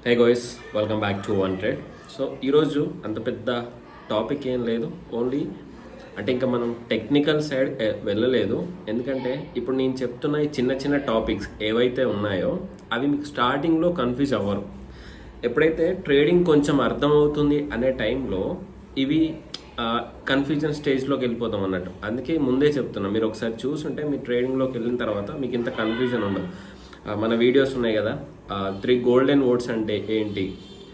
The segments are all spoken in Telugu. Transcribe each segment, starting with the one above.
Hey guys, welcome back to One Trade. So ఈరోజు అంత పెద్ద టాపిక్ ఏం లేదు, ఓన్లీ అంటే ఇంకా మనం టెక్నికల్ సైడ్ వెళ్ళలేదు. ఎందుకంటే ఇప్పుడు నేను చెప్తున్న ఈ చిన్న చిన్న టాపిక్స్ ఏవైతే ఉన్నాయో అవి మీకు స్టార్టింగ్లో కన్ఫ్యూజ్ అవ్వరు. ఎప్పుడైతే ట్రేడింగ్ కొంచెం అర్థమవుతుంది అనే టైంలో ఇవి కన్ఫ్యూజన్ స్టేజ్లోకి వెళ్ళిపోతాం అన్నట్టు. అందుకే ముందే చెప్తున్నా, మీరు ఒకసారి చూసుంటే మీ ట్రేడింగ్లోకి వెళ్ళిన తర్వాత మీకు ఇంత కన్ఫ్యూజన్ ఉండదు. మన వీడియోస్ ఉన్నాయి కదా, 3 గోల్డెన్ వర్డ్స్ అంటే ఏంటి,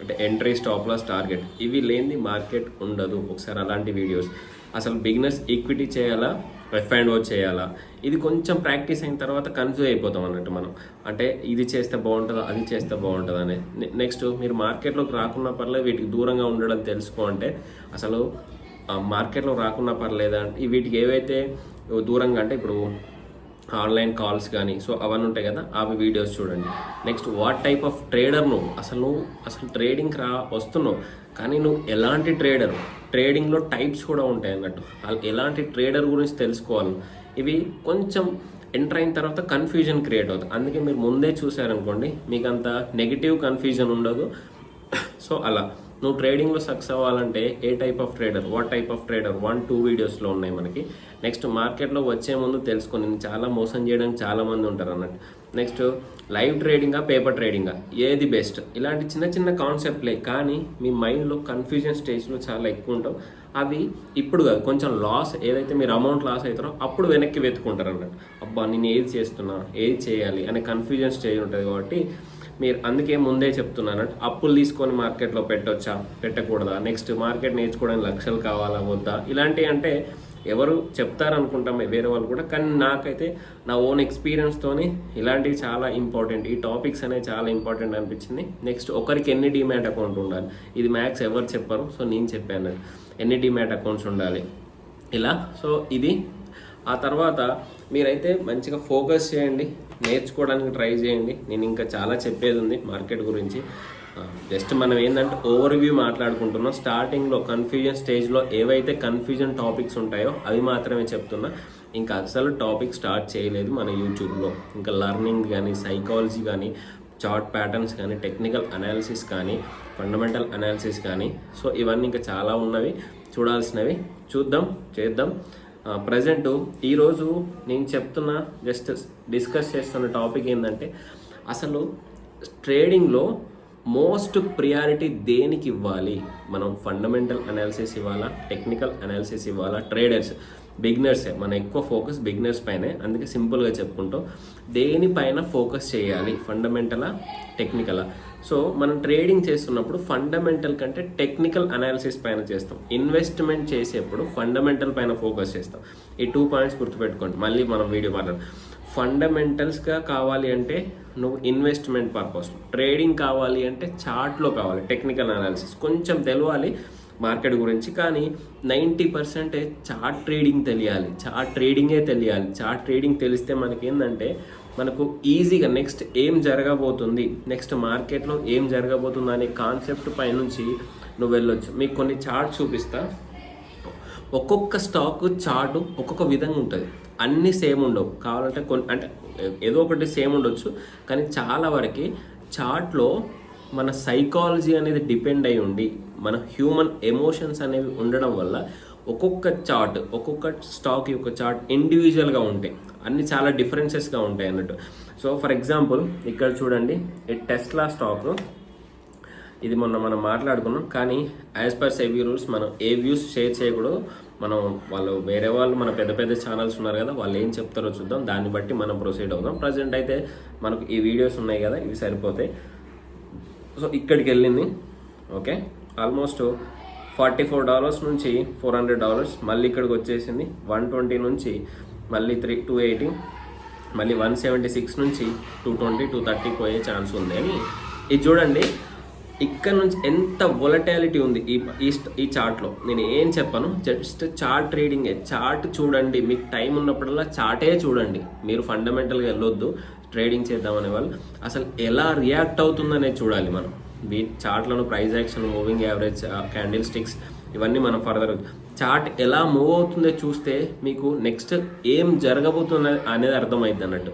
అంటే ఎంట్రీ, స్టాప్ లాస్, టార్గెట్, ఇవి లేని మార్కెట్ ఉండదు. ఒకసారి అలాంటి వీడియోస్, అసలు బిగినర్స్ ఈక్విటీ చేయాలా, ఎఫ్ అండ్ ఓ చేయాలా, ఇది కొంచెం ప్రాక్టీస్ అయిన తర్వాత కన్ఫ్యూజ్ అయిపోతాం అన్నట్టు మనం. అంటే ఇది చేస్తే బాగుంటుందా, అది చేస్తే బాగుంటుందా అని. నెక్స్ట్ మీరు మార్కెట్లోకి రాకున్నా పర్లేదు, వీటికి దూరంగా ఉండడం తెలుసుకో అంటే అసలు మార్కెట్లో రాకున్నా పర్లేదా అంటే వీటికి ఏవైతే దూరంగా అంటే ఇప్పుడు ఆన్లైన్ కాల్స్ కానీ సో అవన్నీ ఉంటాయి కదా, అవి వీడియోస్ చూడండి. Next what type of trader నువ్వు అసలు ట్రేడింగ్కి వస్తున్నావు, కానీ నువ్వు ఎలాంటి ట్రేడర్, ట్రేడింగ్లో టైప్స్ కూడా ఉంటాయి అన్నట్టు, ఎలాంటి ట్రేడర్ గురించి తెలుసుకోవాలి. ఇవి కొంచెం ఎంటర్ అయిన తర్వాత కన్ఫ్యూజన్ క్రియేట్ అవుతుంది. అందుకే మీరు ముందే చూసారనుకోండి, మీకు అంత నెగిటివ్ కన్ఫ్యూజన్ ఉండదు. సో అలా నువ్వు ట్రేడింగ్లో సక్సెస్ అవ్వాలంటే ఏ type of trader, what type of trader, 1-2 వీడియోస్లో ఉన్నాయి మనకి. నెక్స్ట్ మార్కెట్లో వచ్చే ముందు తెలుసుకొని, చాలా మోసం చేయడానికి చాలామంది ఉంటారు అన్నట్టు. నెక్స్ట్ లైవ్ ట్రేడింగా, పేపర్ ట్రేడింగా, ఏది బెస్ట్, ఇలాంటి చిన్న చిన్న కాన్సెప్ట్లే, కానీ మీ మైండ్లో కన్ఫ్యూజన్ స్టేజ్లో చాలా ఎక్కువ ఉంటావు. అవి ఇప్పుడు కాదు, కొంచెం లాస్, ఏదైతే మీరు అమౌంట్ లాస్ అవుతారో అప్పుడు వెనక్కి వెతుకుంటారు అన్నట్టు. అబ్బా నేను ఏది చేస్తున్నా, ఏది చేయాలి అనే కన్ఫ్యూజన్ స్టేజ్ ఉంటుంది. కాబట్టి మీరు అందుకే ముందే చెప్తున్నాను, అప్పులు తీసుకొని మార్కెట్లో పెట్టొచ్చా, పెట్టకూడదా, నెక్స్ట్ మార్కెట్ నేర్చుకోవడానికి లక్షలు కావాలా వద్దా, ఇలాంటివి అంటే ఎవరు చెప్తారనుకుంటాం వేరే వాళ్ళు కూడా, కానీ నాకైతే నా ఓన్ ఎక్స్పీరియన్స్తోని ఇలాంటివి చాలా ఇంపార్టెంట్, ఈ టాపిక్స్ అనేవి చాలా ఇంపార్టెంట్ అనిపించింది. నెక్స్ట్ ఒకరికి ఎన్ని డిమ్యాట్ అకౌంట్ ఉండాలి, ఇది మ్యాక్స్ ఎవరు చెప్పరు, సో నేను చెప్పాను ఎన్ని డిమ్యాట్ అకౌంట్స్ ఉండాలి ఇలా. సో ఇది ఆ తర్వాత మీరైతే మంచిగా ఫోకస్ చేయండి, నేర్చుకోవడానికి ట్రై చేయండి. నేను ఇంకా చాలా చెప్పేది ఉంది మార్కెట్ గురించి. జస్ట్ మనం ఏంటంటే ఓవర్ వ్యూ మాట్లాడుకుంటున్నాం. స్టార్టింగ్లో కన్ఫ్యూజన్ స్టేజ్లో ఏవైతే కన్ఫ్యూజన్ టాపిక్స్ ఉంటాయో అవి మాత్రమే చెప్తున్నా. ఇంకా అసలు టాపిక్ స్టార్ట్ చేయలేదు మన యూట్యూబ్లో. ఇంకా లర్నింగ్ కానీ, సైకాలజీ కానీ, చార్ట్ ప్యాటర్న్స్ కానీ, టెక్నికల్ అనాలిసిస్ కానీ, ఫండమెంటల్ అనాలిసిస్ కానీ, సో ఇవన్నీ ఇంకా చాలా ఉన్నవి చూడాల్సినవి. చూద్దాం, చేద్దాం. ప్రజెంట్ ఈరోజు నేను చెప్తున్న, జస్ట్ డిస్కస్ చేస్తున్న టాపిక్ ఏంటంటే, అసలు ట్రేడింగ్లో మోస్ట్ ప్రియారిటీ దేనికి ఇవ్వాలి, మనం ఫండమెంటల్ అనాలిసిస్ ఇవ్వాలా, టెక్నికల్ అనాలిసిస్ ఇవ్వాలా, ట్రేడర్స్ బిగినర్సే మన ఎక్కువ ఫోకస్ బిగినర్స్ పైనే. అందుకే సింపుల్గా చెప్పుకుంటాం, దేనిపైన ఫోకస్ చేయాలి, ఫండమెంటలా, టెక్నికలా. సో మనం ట్రేడింగ్ చేస్తున్నప్పుడు ఫండమెంటల్ కంటే టెక్నికల్ అనాలిసిస్ పైన చేస్తాం. ఇన్వెస్ట్మెంట్ చేసేప్పుడు ఫండమెంటల్ పైన ఫోకస్ చేస్తాం. ఈ 2 పాయింట్స్ గుర్తుపెట్టుకోండి. మళ్ళీ మనం వీడియో మాట్లాడదాం. ఫండమెంటల్స్గా కావాలి అంటే నువ్వు ఇన్వెస్ట్మెంట్ పర్పస్, ట్రేడింగ్ కావాలి అంటే చార్ట్లో కావాలి, టెక్నికల్ అనాలిసిస్ కొంచెం తెలియాలి మార్కెట్ గురించి. కానీ 90% చార్ట్ ట్రేడింగ్ తెలియాలి, చార్ట్ ట్రేడింగే తెలియాలి. చార్ట్ ట్రేడింగ్ తెలిస్తే మనకి ఏంటంటే, మనకు ఈజీగా నెక్స్ట్ ఏం జరగబోతుంది, నెక్స్ట్ మార్కెట్లో ఏం జరగబోతుంది అనే కాన్సెప్ట్ పైనుంచి నువ్వు వెళ్ళొచ్చు. మీకు కొన్ని చార్ట్ చూపిస్తా. ఒక్కొక్క స్టాక్ చార్ట్ ఒక్కొక్క విధంగా ఉంటుంది, అన్నీ సేమ్ ఉండవు. కావాలంటే అంటే ఏదో ఒకటి సేమ్ ఉండొచ్చు, కానీ చాలా వరకు చార్ట్లో మన సైకాలజీ అనేది డిపెండ్ అయి ఉండి, మన హ్యూమన్ ఎమోషన్స్ అనేవి ఉండడం వల్ల ఒక్కొక్క చార్ట్, ఒక్కొక్క స్టాక్ యొక్క చార్ట్ ఇండివిజువల్గా ఉంటాయి, అన్ని చాలా డిఫరెన్సెస్గా ఉంటాయి అన్నట్టు. సో ఫర్ ఎగ్జాంపుల్ ఇక్కడ చూడండి, ఈ టెస్లా స్టాక్, ఇది మొన్న మనం మాట్లాడుకున్నాం. కానీ యాజ్ పర్ సెబీ రూల్స్ మనం ఏ వ్యూస్ షేర్ చేయకూడదు. మనం వేరే వాళ్ళు మన పెద్ద పెద్ద ఛానల్స్ ఉన్నారు కదా, వాళ్ళు ఏం చెప్తారో చూద్దాం, దాన్ని బట్టి మనం ప్రొసీడ్ అవుదాం. ప్రజెంట్ అయితే మనకు ఈ వీడియోస్ ఉన్నాయి కదా, ఇవి సరిపోతాయి. సో ఇక్కడికి వెళ్ళింది, ఓకే, ఆల్మోస్ట్ $44 నుంచి $400, మళ్ళీ ఇక్కడికి వచ్చేసింది 120 నుంచి మళ్ళీ 280, మళ్ళీ 176 నుంచి 220, 230 పోయే ఛాన్స్ ఉంది అని. ఇది చూడండి, ఇక్కడ నుంచి ఎంత వొలటాలిటీ ఉంది ఈ చార్ట్లో. నేను ఏం చెప్పను, జస్ట్ చార్ట్ ట్రేడింగే. చార్ట్ చూడండి, మీకు టైం ఉన్నప్పుడల్లా చార్టే చూడండి. మీరు ఫండమెంటల్గా వెళ్ళొద్దు. ట్రేడింగ్ చేద్దామనే వాళ్ళు అసలు ఎలా రియాక్ట్ అవుతుందనే చూడాలి మనం. చార్ట్లను price action, moving average, candlesticks, ఇవన్నీ మనం ఫర్దర్ చార్ట్ ఎలా మూవ్ అవుతుందో చూస్తే మీకు నెక్స్ట్ ఏం జరగబోతుంది అనేది అర్థమైంది అన్నట్టు.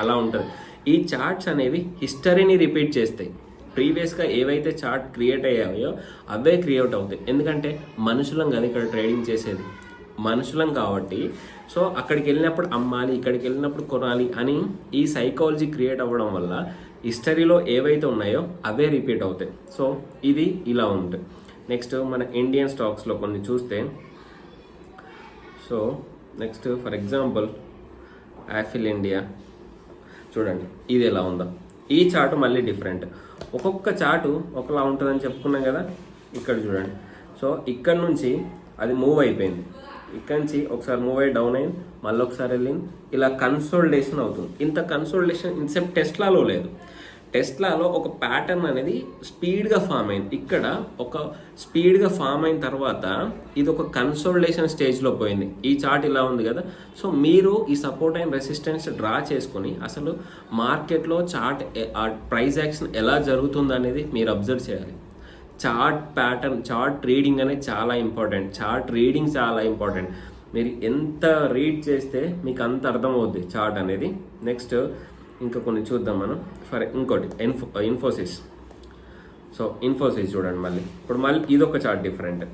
అలా ఉంటుంది. ఈ చార్ట్స్ అనేవి హిస్టరీని రిపీట్ చేస్తాయి. ప్రీవియస్గా ఏవైతే చార్ట్ క్రియేట్ అయ్యాయో అవే క్రియేట్ అవుతాయి. ఎందుకంటే మనుషులం కదా ఇక్కడ ట్రేడింగ్ చేసేది, మనుషులం కాబట్టి. సో అక్కడికి వెళ్ళినప్పుడు అమ్మాలి, ఇక్కడికి వెళ్ళినప్పుడు కొనాలి అని ఈ సైకాలజీ క్రియేట్ అవ్వడం వల్ల హిస్టరీలో ఏవైతే ఉన్నాయో అవే రిపీట్ అవుతాయి. సో ఇది ఇలా ఉంటుంది. నెక్స్ట్ మన ఇండియన్ స్టాక్స్లో కొన్ని చూస్తే, so next for example Apple India చూడండి, ఇది ఎలా ఉందో. ఈ చార్టు మళ్ళీ డిఫరెంట్, ఒక్కొక్క చార్టు ఒకలా ఉంటుందని చెప్పుకున్నాం కదా. ఇక్కడ చూడండి, సో ఇక్కడ నుంచి అది మూవ్ అయిపోయింది, ఇక్కడ నుంచి ఒకసారి మూవ్ అయ్యి డౌన్ అయింది, మళ్ళీ ఒకసారి వెళ్ళింది, ఇలా కన్సోలిడేషన్ అవుతుంది. ఇంత కన్సోలిడేషన్ ఇన్సెప్ట్ టెస్లాలో లేదు. టెస్లాలో ఒక ప్యాటర్న్ అనేది స్పీడ్గా ఫామ్ అయింది, ఇక్కడ ఒక స్పీడ్గా ఫామ్ అయిన తర్వాత ఇది ఒక కన్సోలిడేషన్ స్టేజ్లో పోయింది. ఈ చార్ట్ ఇలా ఉంది కదా. సో మీరు ఈ సపోర్ట్ అండ్ రెసిస్టెన్స్ డ్రా చేసుకొని అసలు మార్కెట్లో చార్ట్ ప్రైస్ యాక్షన్ ఎలా జరుగుతుంది అనేది మీరు అబ్జర్వ్ చేయాలి. చార్ట్ ప్యాటర్న్, చార్ట్ రీడింగ్ అనేది చాలా ఇంపార్టెంట్. చార్ట్ రీడింగ్ చాలా ఇంపార్టెంట్. మీరు ఎంత రీడ్ చేస్తే మీకు అంత అర్థమవుద్ది చార్ట్ అనేది. నెక్స్ట్ ఇంకా కొన్ని చూద్దాం మనం. ఇంకోటి ఇన్ఫోసిస్. సో ఇన్ఫోసిస్ చూడండి, మళ్ళీ ఇదొక చార్ట్ డిఫరెంట్.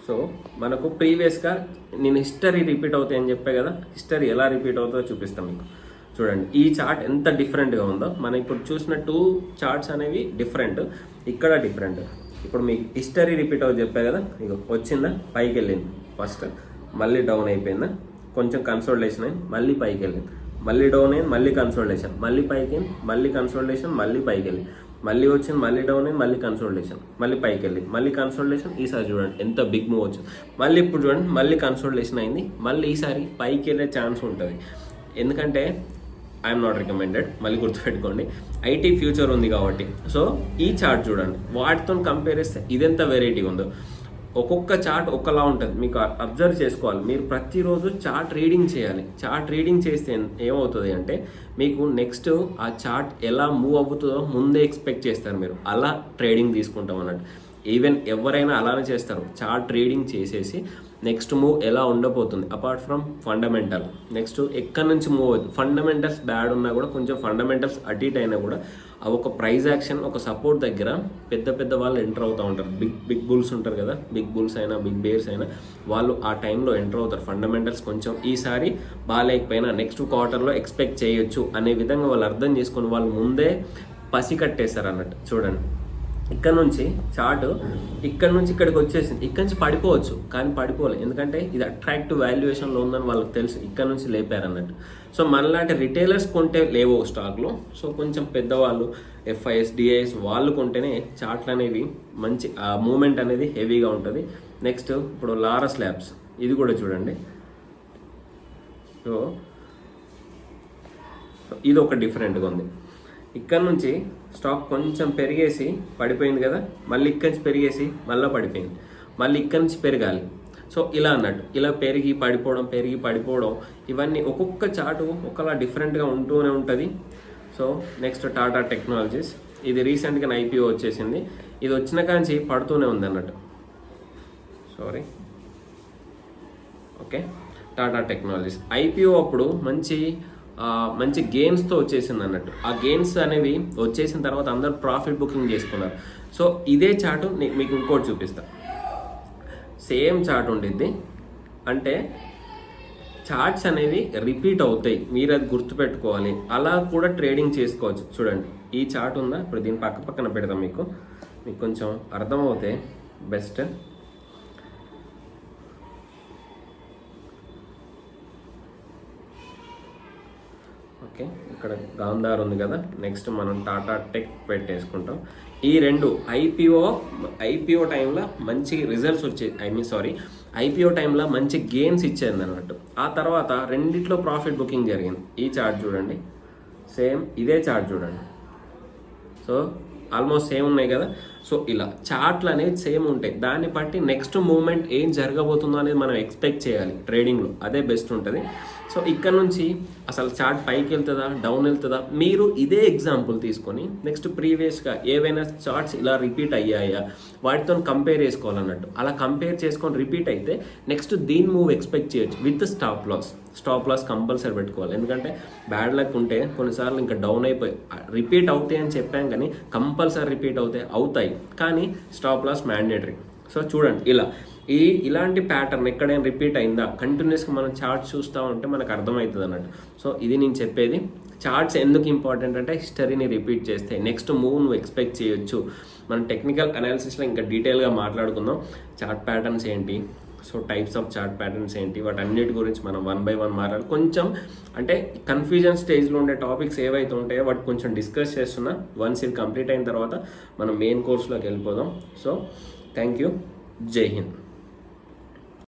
సో మనకు ప్రీవియస్గా నేను హిస్టరీ రిపీట్ అవుతాయి అని చెప్పే కదా, హిస్టరీ ఎలా రిపీట్ అవుతుందో చూపిస్తాం మీకు. చూడండి ఈ చార్ట్ ఎంత డిఫరెంట్గా ఉందో. మనం ఇప్పుడు చూసిన 2 చార్ట్స్ అనేవి డిఫరెంట్, ఇక్కడ డిఫరెంట్. ఇప్పుడు మీకు హిస్టరీ రిపీట్ అవుతుంది చెప్పే కదా, ఇక వచ్చిందా, పైకి వెళ్ళింది, ఫస్ట్ మళ్ళీ డౌన్ అయిపోయిందా, కొంచెం కన్సోలిడేషన్ అయింది, మళ్ళీ పైకి వెళ్ళింది, మళ్ళీ డౌన్ అయింది, మళ్ళీ కన్సోలిడేషన్, మళ్ళీ పైకి అయింది, మళ్ళీ కన్సోలిడేషన్, మళ్ళీ పైకి వెళ్ళి, మళ్ళీ వచ్చింది, మళ్ళీ డౌన్ అయింది, మళ్ళీ కన్సోలిడేషన్, మళ్ళీ పైకి వెళ్ళి, మళ్ళీ కన్సోలిడేషన్. ఈసారి చూడండి ఎంత బిగ్ మూవ్ వచ్చింది. మళ్ళీ ఇప్పుడు చూడండి మళ్ళీ కన్సోలిడేషన్ అయింది, మళ్ళీ ఈసారి పైకి వెళ్ళే ఛాన్స్ ఉంటుంది. ఎందుకంటే ఐఎమ్ నాట్ రికమెండెడ్, మళ్ళీ గుర్తుపెట్టుకోండి, ఐటీ ఫ్యూచర్ ఉంది కాబట్టి. సో ఈ చార్ట్ చూడండి, వాటితో కంపేర్ చేస్తే ఇదెంత వెరైటీ ఉందో. ఒక్కొక్క చార్ట్ ఒకలా ఉంటుంది, మీకు అబ్జర్వ్ చేసుకోవాలి. మీరు ప్రతిరోజు చార్ట్ రీడింగ్ చేయాలి. చార్ట్ రీడింగ్ చేస్తే ఏమవుతుంది అంటే మీకు నెక్స్ట్ ఆ చార్ట్ ఎలా మూవ్ అవుతుందో ముందే ఎక్స్పెక్ట్ చేస్తారు మీరు, అలా ట్రేడింగ్ తీసుకుంటాం అన్నట్టు. ఈవెన్ ఎవరైనా అలానే చేస్తారు, చార్ట్ రీడింగ్ చేసేసి నెక్స్ట్ మూవ్ ఎలా ఉండబోతుంది అపార్ట్ ఫ్రమ్ ఫండమెంటల్. నెక్స్ట్ ఎక్కడి నుంచి మూవ్ అవుతుంది, ఫండమెంటల్స్ బ్యాడ్ ఉన్నా కూడా కొంచెం ఫండమెంటల్స్ అటు ఇటు అయినా కూడా ఒక ప్రైజ్ యాక్షన్, ఒక సపోర్ట్ దగ్గర పెద్ద వాళ్ళు ఎంటర్ అవుతూ ఉంటారు. బిగ్ బుల్స్ ఉంటారు కదా, బిగ్ బుల్స్ అయినా బిగ్ బేర్స్ అయినా వాళ్ళు ఆ టైంలో ఎంటర్ అవుతారు. ఫండమెంటల్స్ కొంచెం ఈసారి బాగాలేకపోయినా నెక్స్ట్ క్వార్టర్లో ఎక్స్పెక్ట్ చేయొచ్చు అనే విధంగా వాళ్ళు అర్థం చేసుకొని వాళ్ళు ముందే పసి కట్టేశారు అన్నట్టు. చూడండి ఇక్కడ నుంచి చార్ట్ ఇక్కడ నుంచి ఇక్కడికి వచ్చేసింది, ఇక్కడ నుంచి పడిపోవచ్చు కానీ పడిపోలేదు, ఎందుకంటే ఇది అట్రాక్టివ్ వాల్యుయేషన్లో ఉందని వాళ్ళకి తెలుసు, ఇక్కడ నుంచి లేపారు అన్నట్టు. సో మనలాంటి రిటైలర్స్ కొంటే లేవో స్టాక్లో, సో కొంచెం పెద్దవాళ్ళు ఎఫ్ఐఎస్ డిఐఎస్ వాళ్ళు కొంటేనే చార్ట్లు అనేవి మంచి మూమెంట్ అనేది హెవీగా ఉంటుంది. నెక్స్ట్ ఇప్పుడు లారస్ ల్యాబ్స్, ఇది కూడా చూడండి. సో ఇది ఒక డిఫరెంట్గా ఉంది. ఇక్కడ నుంచి స్టాక్ కొంచెం పెరిగేసి పడిపోయింది కదా, మళ్ళీ ఇక్కడి నుంచి పెరిగేసి మళ్ళీ పడిపోయింది, మళ్ళీ ఇక్కడి నుంచి పెరగాలి. సో ఇలా అన్నట్టు, ఇలా పెరిగి పడిపోవడం ఇవన్నీ ఒక్కొక్క చార్టు ఒకలా డిఫరెంట్గా ఉంటూనే ఉంటుంది. సో నెక్స్ట్ టాటా టెక్నాలజీస్, ఇది రీసెంట్గా ఐపీఓ వచ్చేసింది, ఇది వచ్చిన కాంచి పడుతూనే ఉంది అన్నట్టు. ఓకే, టాటా టెక్నాలజీస్ ఐపీఓ అప్పుడు మంచి గెయిన్స్తో వచ్చేసింది అన్నట్టు. ఆ గెయిన్స్ అనేవి వచ్చేసిన తర్వాత అందరూ ప్రాఫిట్ బుకింగ్ చేసుకున్నారు. సో ఇదే చార్టు మీకు ఇంకోటి చూపిస్తా, సేమ్ చార్ట్ ఉండిద్ది. అంటే చార్ట్స్ అనేవి రిపీట్ అవుతాయి, మీరు అది గుర్తుపెట్టుకోవాలి, అలా కూడా ట్రేడింగ్ చేసుకోవచ్చు. చూడండి ఈ చార్ట్ ఉందా, ఇప్పుడు దీని పక్కన పెడతాం, మీకు కొంచెం అర్థమవుతాయి బెస్ట్. ఓకే, ఇక్కడ గాంధార్ ఉంది కదా, నెక్స్ట్ మనం టాటా టెక్ పెట్టేసుకుంటాం. ఈ రెండు ఐపీఓ టైంలో మంచి రిజల్ట్స్ వచ్చాయి, ఐపీఓ టైంలో మంచి గెయిన్స్ ఇచ్చేది అన్నట్టు. ఆ తర్వాత రెండిట్లో ప్రాఫిట్ బుకింగ్ జరిగింది. ఈ చార్ట్ చూడండి, సేమ్ ఇదే చార్ట్ చూడండి. సో ఆల్మోస్ట్ సేమ్ ఉన్నాయి కదా. సో ఇలా చార్ట్లు అనేది సేమ్ ఉంటాయి, దాన్ని బట్టి నెక్స్ట్ మూమెంట్ ఏం జరగబోతుందో అనేది మనం ఎక్స్పెక్ట్ చేయాలి ట్రేడింగ్లో, అదే బెస్ట్ ఉంటుంది. సో ఇక్కడ నుంచి అసలు చార్ట్ పైకి వెళ్తుందా డౌన్ వెళ్తుందా, మీరు ఇదే ఎగ్జాంపుల్ తీసుకొని నెక్స్ట్ ప్రీవియస్గా ఏవైనా చార్ట్స్ ఇలా రిపీట్ అయ్యాయా వాటితో కంపేర్ చేసుకోవాలన్నట్టు. అలా కంపేర్ చేసుకొని రిపీట్ అయితే నెక్స్ట్ దీని మూవ్ ఎక్స్పెక్ట్ చేయొచ్చు విత్ స్టాప్ లాస్ కంపల్సరీ పెట్టుకోవాలి. ఎందుకంటే బ్యాడ్ లక్ ఉంటే కొన్నిసార్లు ఇంకా డౌన్ అయిపోయి రిపీట్ అవుతాయి అని చెప్పాం, కానీ కంపల్సరీ రిపీట్ అవుతాయి కానీ స్టాప్ లాస్ మ్యాండేటరీ. సో చూడండి ఇలాంటి ప్యాటర్న్ ఎక్కడైనా రిపీట్ అయిందా, కంటిన్యూస్గా మనం చార్ట్స్ చూస్తూ ఉంటే మనకు అర్థమవుతుంది అన్నట్టు. సో ఇది నేను చెప్పేది. చార్ట్స్ ఎందుకు ఇంపార్టెంట్ అంటే హిస్టరీని రిపీట్ చేస్తే నెక్స్ట్ మూవ్ నువ్వు ఎక్స్పెక్ట్ చేయొచ్చు. మనం టెక్నికల్ అనాలిసిస్లో ఇంకా డీటెయిల్గా మాట్లాడుకుందాం. చార్ట్ ప్యాటర్న్స్ ఏంటి, so types of chart patterns ఏంటి, వాటన్నిటి గురించి మనం 1 by 1 మాట్లాడాలి. కొంచెం అంటే కన్ఫ్యూజన్ స్టేజ్లో ఉండే టాపిక్స్ ఏవైతే ఉంటాయో వాటి కొంచెం డిస్కస్ చేస్తున్నా. వన్స్ ఇది కంప్లీట్ అయిన తర్వాత మనం మెయిన్ కోర్స్లోకి వెళ్ళిపోదాం. సో థ్యాంక్ యూ, జై హింద్.